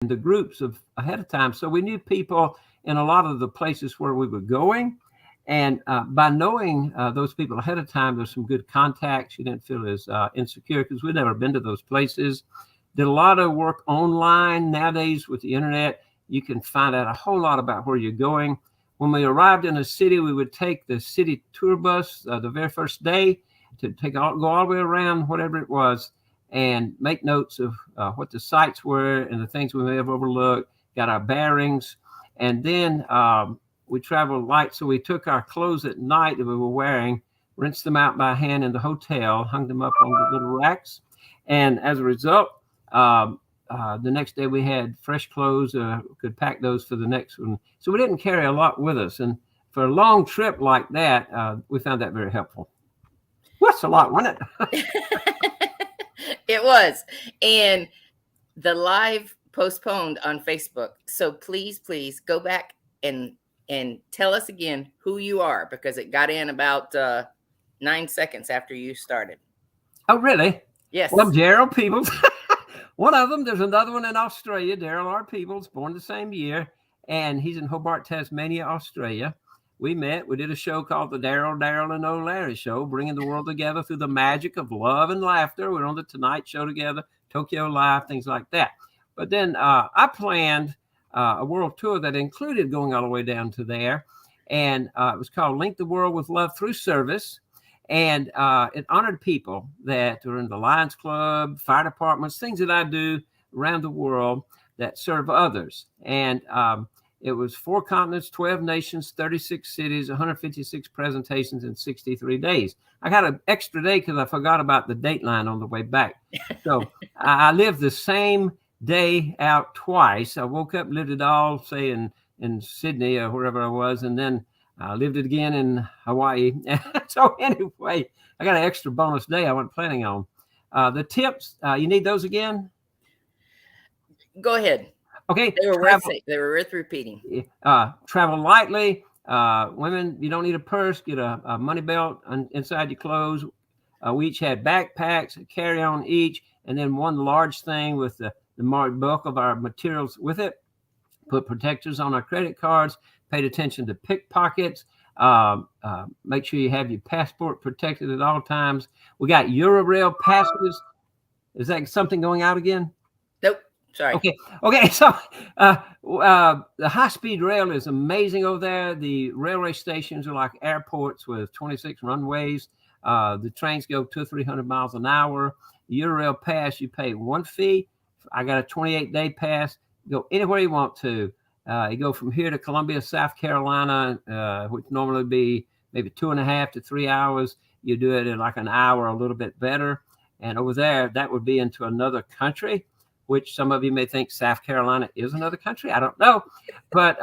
the groups of ahead of time. So we knew people in a lot of the places where we were going. And by knowing those people ahead of time, there's some good contacts. You didn't feel as insecure because we'd never been to those places. Did a lot of work online. Nowadays with the internet, you can find out a whole lot about where you're going. When we arrived in a city, we would take the city tour bus the very first day to go all the way around, whatever it was, and make notes of what the sites were and the things we may have overlooked, got our bearings. And then we traveled light. So we took our clothes at night that we were wearing, rinsed them out by hand in the hotel, hung them up on the little racks. And as a result, the next day we had fresh clothes, could pack those for the next one. So we didn't carry a lot with us. And for a long trip like that, we found that very helpful. What's a lot, wasn't it? It was. And the live postponed on Facebook. So please go back and tell us again who you are, because it got in about 9 seconds after you started. Oh, really? Yes. Well, I'm Daryl Peebles. One of them. There's another one in Australia, Daryl R. Peebles, born the same year, and he's in Hobart, Tasmania, Australia. We met. We did a show called the Daryl and O'Larry Show, bringing the world together through the magic of love and laughter. We're on the Tonight Show together, Tokyo Live, things like that. But then I planned a world tour that included going all the way down to there, and it was called Link the World with Love Through Service. And it honored people that are in the Lions Club, fire departments, things that I do around the world that serve others. And it was 4 continents, 12 nations, 36 cities, 156 presentations in 63 days. I got an extra day because I forgot about the dateline on the way back. So I lived the same day out twice. I woke up, lived it all, say in Sydney or wherever I was, and then I lived it again in Hawaii. So anyway, I got an extra bonus day I wasn't planning on. The tips, you need those again? Go ahead. Okay. They were worth repeating. Travel lightly. Women, you don't need a purse. Get a money belt inside your clothes. We each had backpacks, a carry-on each, and then one large thing with the bulk of our materials with it. Put protectors on our credit cards. Paid attention to pickpockets. Make sure you have your passport protected at all times. We got Eurorail passes. Is that something going out again? Nope. Sorry. Okay. So the high-speed rail is amazing over there. The railway stations are like airports with 26 runways. The trains go 200 or 300 miles an hour. The Eurorail pass, you pay one fee. I got a 28-day pass. Go anywhere you want to. You go from here to Columbia, South Carolina, which normally would be maybe 2.5 to 3 hours. You do it in like an hour, a little bit better. And over there, that would be into another country, which some of you may think South Carolina is another country. I don't know. But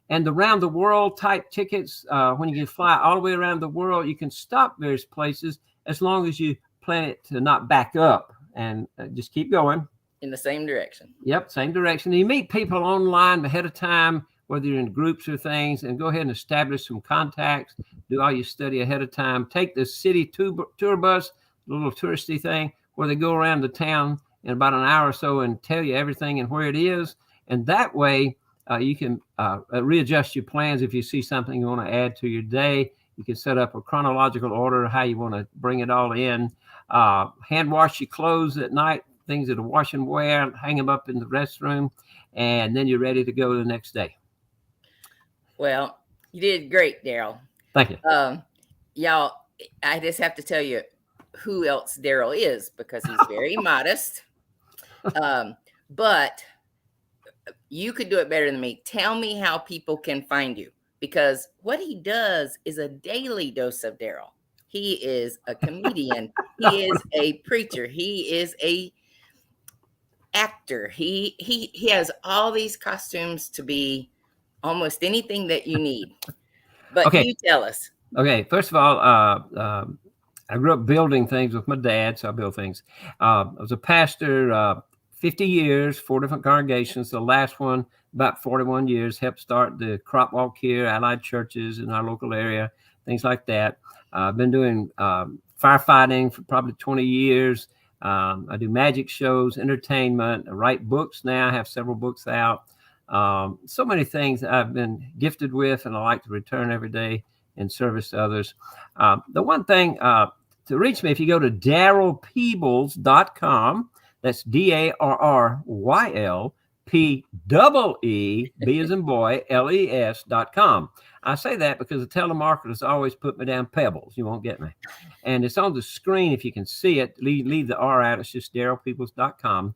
and the round the world type tickets, when you can fly all the way around the world, you can stop various places as long as you plan it to not back up and just keep going. In the same direction. Yep, same direction. You meet people online ahead of time, whether you're in groups or things, and go ahead and establish some contacts. Do all your study ahead of time. Take the city tour bus, the little touristy thing, where they go around the town in about an hour or so and tell you everything and where it is. And that way you can readjust your plans if you see something you want to add to your day. You can set up a chronological order, how you want to bring it all in. Hand wash your clothes at night. Things that are wash and wear, hang them up in the restroom, and then you're ready to go the next day. Well, you did great, Daryl. Thank you. Y'all, I just have to tell you who else Daryl is, because he's very modest. But you could do it better than me. Tell me how people can find you, because what he does is a daily dose of Daryl. He is a comedian. He is a preacher. He is a actor. He has all these costumes to be almost anything that you need. But okay. You tell us. Okay. First of all, I grew up building things with my dad, so I built things. I was a pastor 50 years, 4 different congregations. The last one, about 41 years, helped start the crop walk here, allied churches in our local area, things like that. I've been doing firefighting for probably 20 years. I do magic shows, entertainment. I write books now. I have several books out. So many things I've been gifted with, and I like to return every day in service to others. The one thing to reach me, if you go to darrylpeebles.com, that's DARRYLPEEB as in boy, LES.com. I say that because the telemarketers always put me down Pebbles. You won't get me. And it's on the screen if you can see it. Leave the R out. It's just darrylpeebles.com.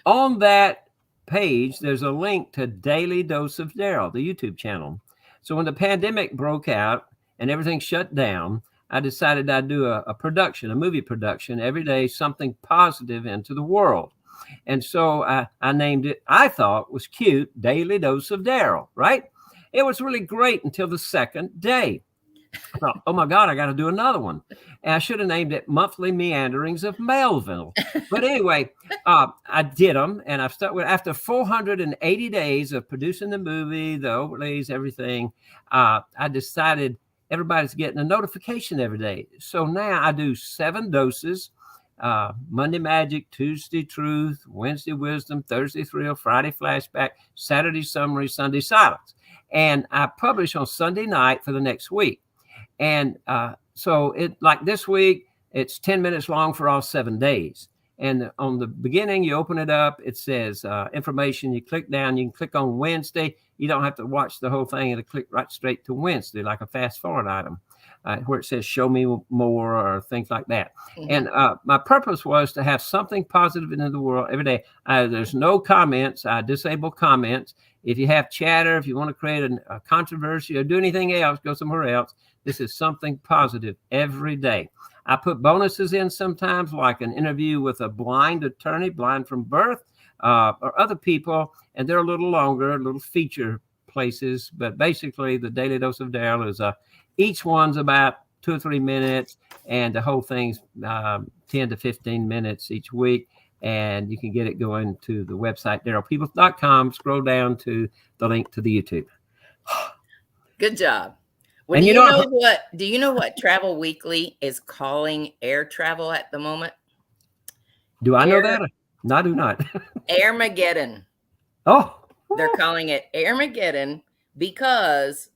On that page, there's a link to Daily Dose of Daryl, the YouTube channel. So when the pandemic broke out and everything shut down, I decided I'd do a movie production every day, something positive into the world. And so I named it, I thought was cute, Daily Dose of Daryl, right? It was really great until the second day. I thought, oh my God, I got to do another one. And I should have named it Monthly Meanderings of Melville. But anyway, I did them, and I've stuck with, after 480 days of producing the movie, the overlays, everything, I decided everybody's getting a notification every day. So now I do 7 doses, Monday Magic, Tuesday Truth, Wednesday Wisdom, Thursday Thrill, Friday Flashback, Saturday Summary, Sunday Silence. And I publish on Sunday night for the next week. And so it, like this week, it's 10 minutes long for all 7 days. And on the beginning, you open it up, it says information, you click down, you can click on Wednesday. You don't have to watch the whole thing. It'll click right straight to Wednesday, like a fast forward item, where it says show me more or things like that. Mm-hmm. And my purpose was to have something positive in the world every day. There's no comments. I disable comments. If you have chatter, if you want to create a controversy or do anything else, go somewhere else. This is something positive every day. I put bonuses in sometimes, like an interview with a blind attorney, blind from birth, or other people, and they're a little longer, little feature places. But basically, the Daily Dose of Daryl is each one's about 2 or 3 minutes, and the whole thing's 10 to 15 minutes each week. And you can get it going to the website, darrylpeebles.com. Scroll down to the link to the YouTube. Good job. Well, do you know what Travel Weekly is calling air travel at the moment? Do I know that? No, I do not. Airmageddon. Oh. They're calling it Airmageddon because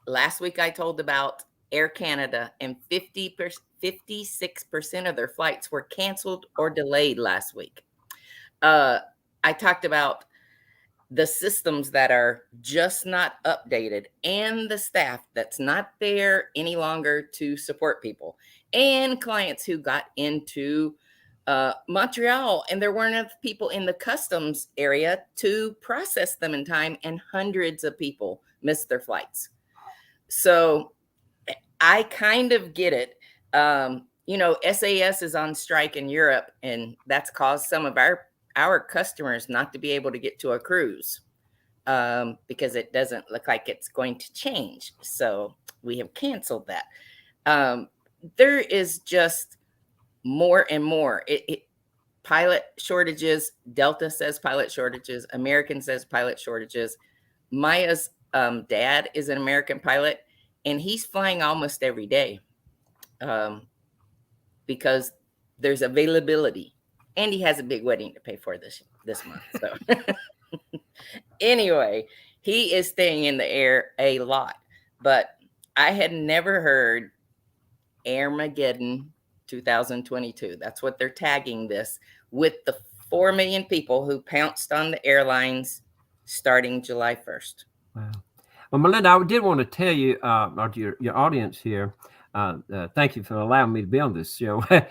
last week I told about Air Canada, and 56% of their flights were canceled or delayed last week. I talked about the systems that are just not updated, and the staff that's not there any longer to support people, and clients who got into Montreal and there weren't enough people in the customs area to process them in time, and hundreds of people missed their flights. So I kind of get it. SAS is on strike in Europe, and that's caused some of our customers not to be able to get to a cruise because it doesn't look like it's going to change. So we have canceled that. There is just more and more. Pilot shortages. Delta says pilot shortages. American says pilot shortages. Maya's dad is an American pilot, and he's flying almost every day because there's availability. And he has a big wedding to pay for this month. So anyway, he is staying in the air a lot. But I had never heard Airmageddon 2022. That's what they're tagging this, with the 4 million people who pounced on the airlines starting July 1st. Wow. Well, Melinda, I did want to tell you, or to your audience here, thank you for allowing me to be on this show. I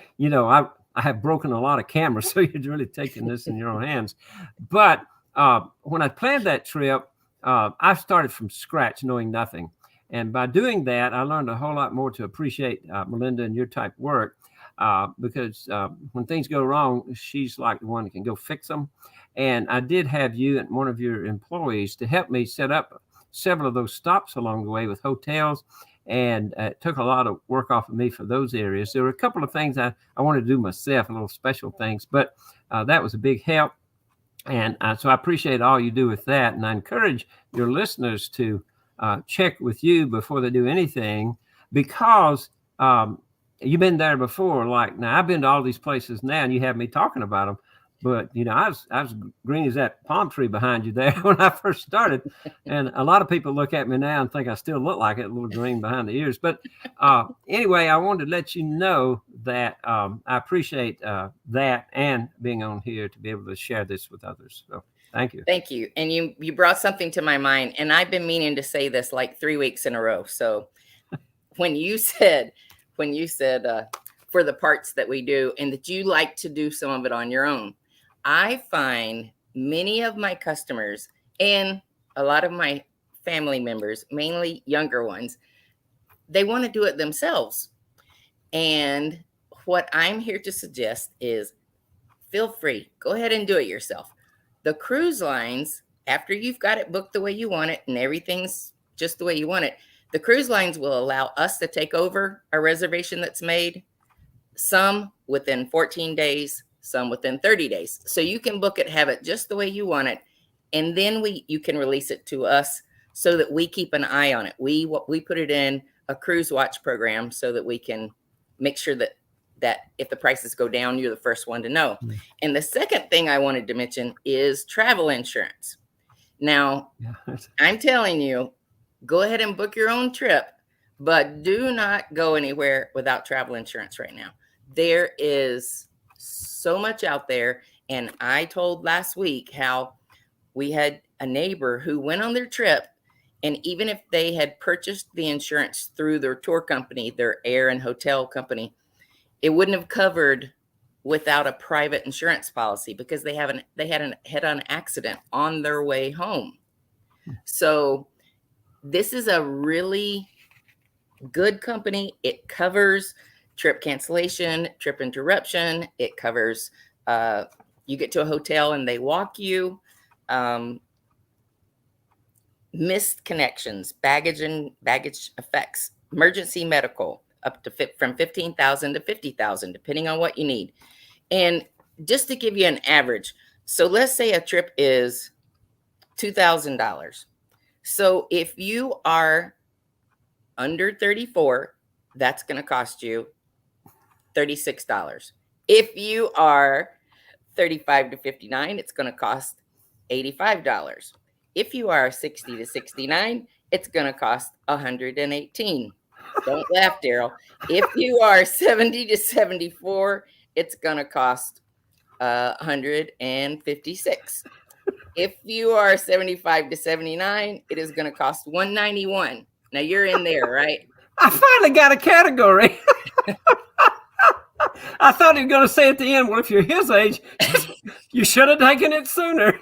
have broken a lot of cameras, so you're really taking this in your own hands. But when I planned that trip, I started from scratch, knowing nothing. And by doing that, I learned a whole lot more to appreciate Melinda and your type work, because when things go wrong, she's like the one that can go fix them. And I did have you and one of your employees to help me set up several of those stops along the way with hotels. And it took a lot of work off of me for those areas. There were a couple of things I wanted to do myself, a little special things, but that was a big help. And so I appreciate all you do with that. And I encourage your listeners to check with you before they do anything, because you've been there before. Like now, I've been to all these places now, and you have me talking about them. But I was green as that palm tree behind you there when I first started, and a lot of people look at me now and think I still look like it, a little green behind the ears. But anyway, I wanted to let you know that I appreciate that and being on here to be able to share this with others. So thank you. Thank you. And you brought something to my mind, and I've been meaning to say this like 3 weeks in a row. So when you said for the parts that we do and that you like to do some of it on your own, I find many of my customers and a lot of my family members, mainly younger ones, they want to do it themselves. And what I'm here to suggest is feel free, go ahead and do it yourself. The cruise lines, after you've got it booked the way you want it and everything's just the way you want it, the cruise lines will allow us to take over a reservation that's made, some within 14 days, some within 30 days. So you can book it, have it just the way you want it, and then you can release it to us so that we keep an eye on it. We put it in a cruise watch program so that we can make sure that if the prices go down, you're the first one to know. Mm-hmm. And the second thing I wanted to mention is travel insurance. Now, I'm telling you, go ahead and book your own trip, but do not go anywhere without travel insurance right now. There is so much out there. And I told last week how we had a neighbor who went on their trip, and even if they had purchased the insurance through their tour company, their air and hotel company, it wouldn't have covered without a private insurance policy because they had a head-on accident on their way home. So this is a really good company. It covers trip cancellation, trip interruption. It covers you get to a hotel and they walk you, missed connections, baggage effects, emergency medical, up to from $15,000 to $50,000, depending on what you need. And just to give you an average, so let's say a trip is $2,000. So if you are under 34, that's going to cost you $36. If you are 35 to 59, it's going to cost $85. If you are 60 to 69, it's going to cost $118. Don't laugh, Daryl. If you are 70 to 74, it's going to cost $156. If you are 75 to 79, it is going to cost $191. Now you're in there, right? I finally got a category. I thought he was going to say at the end, well, if you're his age, you should have taken it sooner.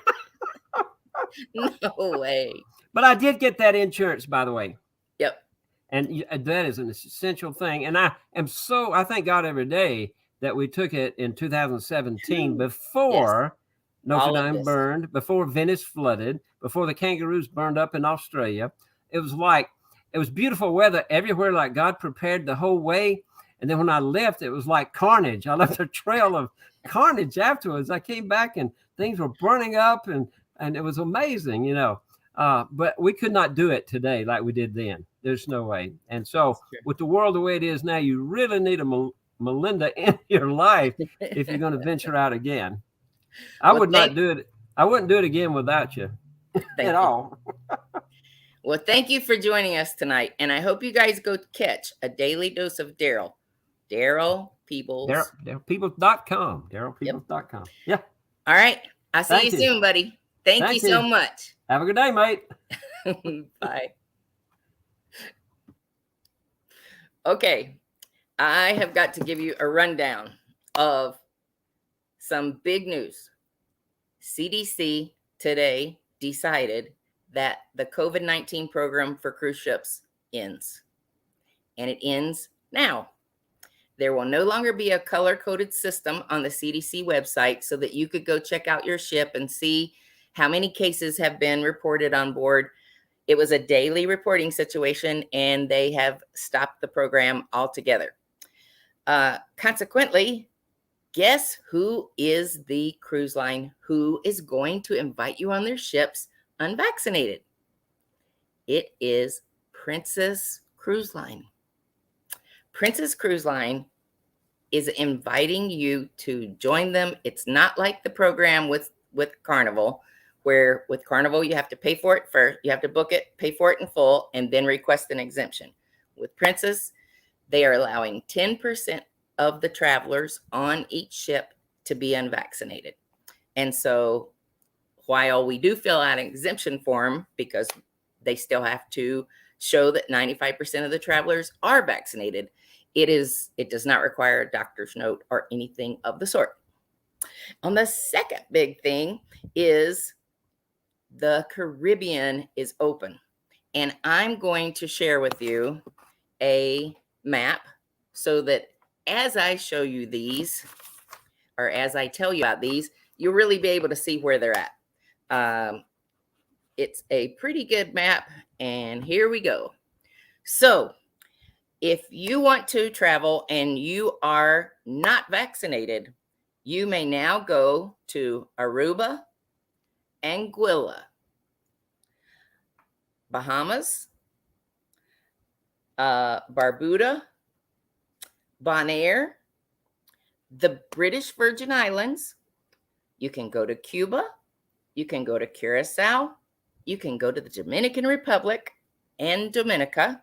No way. But I did get that insurance, by the way. Yep. And that is an essential thing. And I thank God every day that we took it in 2017 before Notre Dame burned, before Venice flooded, before the kangaroos burned up in Australia. It was beautiful weather everywhere, like God prepared the whole way. And then when I left, it was like carnage. I left a trail of carnage afterwards. I came back and things were burning up and it was amazing, but we could not do it today like we did then. There's no way. And so with the world the way it is now, you really need a Melinda in your life if you're going to venture out again. I wouldn't do it again without you at all. Well, thank you for joining us tonight. And I hope you guys go catch a daily dose of Daryl. Daryl Peebles. DarylPeebles.com. DarylPeebles.com. Yeah. All right. I'll see you soon, buddy. Thank you so much. Have a good day, mate. Bye. Okay. I have got to give you a rundown of some big news. CDC today decided that the COVID-19 program for cruise ships ends. And it ends now. There will no longer be a color-coded system on the CDC website so that you could go check out your ship and see how many cases have been reported on board. It was a daily reporting situation, and they have stopped the program altogether. Consequently, guess who is the cruise line who is going to invite you on their ships unvaccinated? It is Princess Cruise Line. Princess Cruise Line is inviting you to join them. It's not like the program with Carnival, where with Carnival you have to pay for it first. You have to book it, pay for it in full, and then request an exemption. With Princess, they are allowing 10% of the travelers on each ship to be unvaccinated. And so while we do fill out an exemption form, because they still have to show that 95% of the travelers are vaccinated, it does not require a doctor's note or anything of the sort. On the second big thing is the Caribbean is open. And I'm going to share with you a map so that as I show you these, or as I tell you about these, you'll really be able to see where they're at. It's a pretty good map, and here we go. So if you want to travel and you are not vaccinated, you may now go to Aruba, Anguilla, Bahamas, Barbuda, Bonaire, the British Virgin Islands. You can go to Cuba. You can go to Curacao. You can go to the Dominican Republic and Dominica.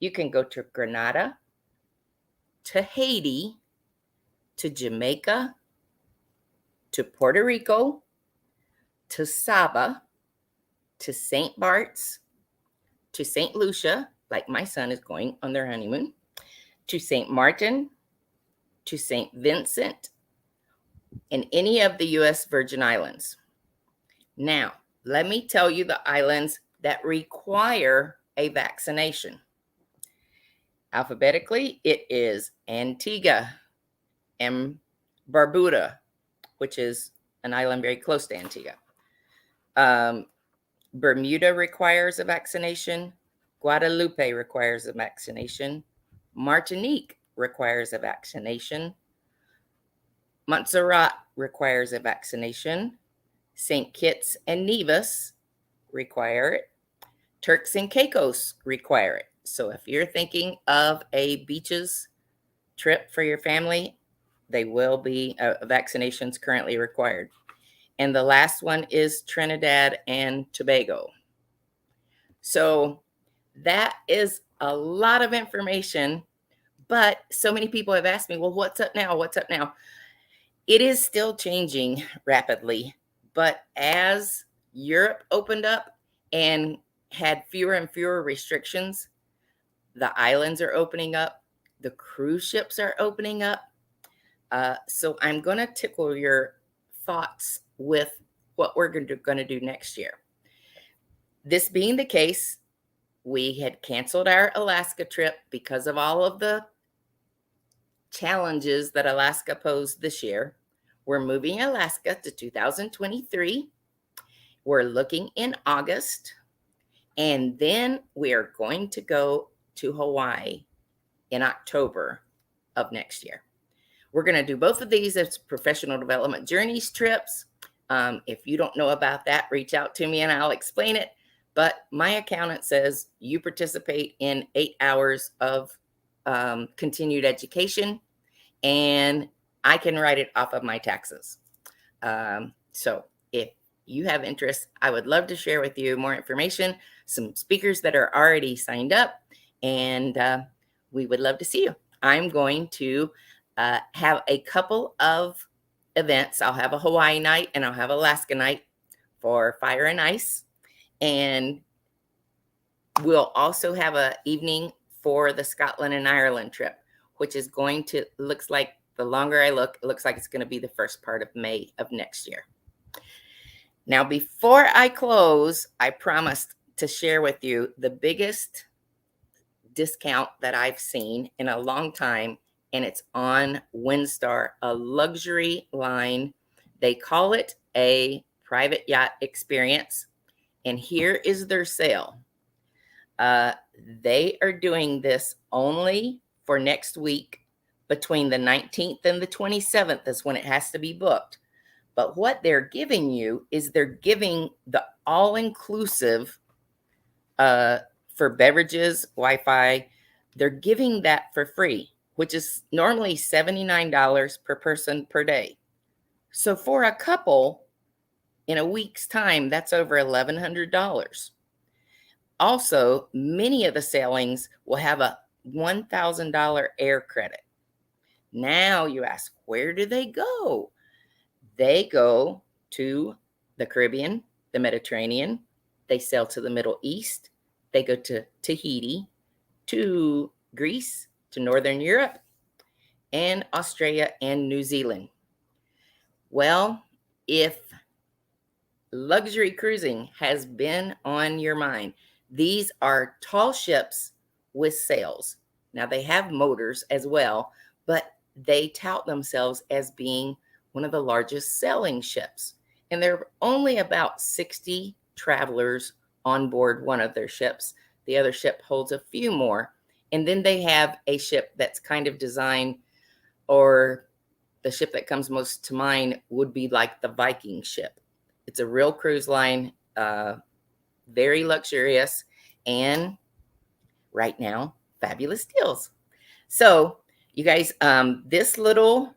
You can go to Grenada, to Haiti, to Jamaica, to Puerto Rico, to Saba, to St. Bart's, to St. Lucia, like my son is going on their honeymoon, to St. Martin, to St. Vincent, and any of the U.S. Virgin Islands. Now, let me tell you the islands that require a vaccination. Alphabetically, it is Antigua and Barbuda, which is an island very close to Antigua. Bermuda requires a vaccination. Guadalupe requires a vaccination. Martinique requires a vaccination. Montserrat requires a vaccination. St. Kitts and Nevis require it. Turks and Caicos require it. So if you're thinking of a beaches trip for your family, they will be vaccinations currently required. And the last one is Trinidad and Tobago. So that is a lot of information, but so many people have asked me, well, what's up now? What's up now? It is still changing rapidly, but as Europe opened up and had fewer and fewer restrictions, the islands are opening up, the cruise ships are opening up. So I'm going to tickle your thoughts with what we're going to do next year. This being the case, we had canceled our Alaska trip because of all of the challenges that Alaska posed this year. We're moving Alaska to 2023. We're looking in August, and then we are going to go to Hawaii in October of next year. We're going to do both of these as professional development journeys trips. If you don't know about that, reach out to me and I'll explain it. But my accountant says you participate in 8 hours of continued education, and I can write it off of my taxes. So if you have interest, I would love to share with you more information, some speakers that are already signed up, and we would love to see you. I'm going to have a couple of events. I'll have a Hawaii night and I'll have Alaska night for Fire and Ice. And we'll also have an evening for the Scotland and Ireland trip, which is going to, looks like the longer I look, it looks like it's going to be the first part of May of next year. Now, before I close, I promised to share with you the biggest discount that I've seen in a long time, and it's on Windstar, a luxury line. They call it a private yacht experience, and here is their sale. They are doing this only for next week. Between the 19th and the 27th is when it has to be booked. But what they're giving you is they're giving the all-inclusive for beverages, Wi-Fi, they're giving that for free, which is normally $79 per person per day. So for a couple, in a week's time, that's over $1,100. Also, many of the sailings will have a $1,000 air credit. Now you ask, where do they go? They go to the Caribbean, the Mediterranean. They sail to the Middle East. They go to Tahiti, to Greece, to Northern Europe, and Australia and New Zealand. Well, if luxury cruising has been on your mind, these are tall ships with sails. Now, they have motors as well, but they tout themselves as being one of the largest sailing ships. And there are only about 60 travelers on board one of their ships. The other ship holds a few more. And then they have a ship that's kind of designed, or the ship that comes most to mind would be like the Viking ship. It's a real cruise line, very luxurious, and right now, fabulous deals. So you guys, this little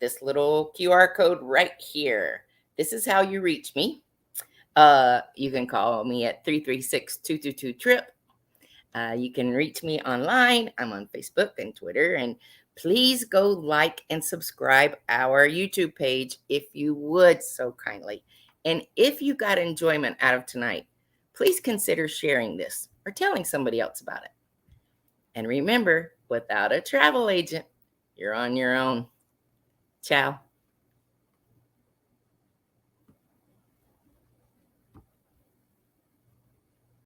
QR code right here, this is how you reach me. You can call me at 336-222-TRIP. You can reach me online. I'm on Facebook and Twitter. And please go like and subscribe our YouTube page if you would so kindly. And if you got enjoyment out of tonight, please consider sharing this or telling somebody else about it. And remember, without a travel agent, you're on your own. Ciao.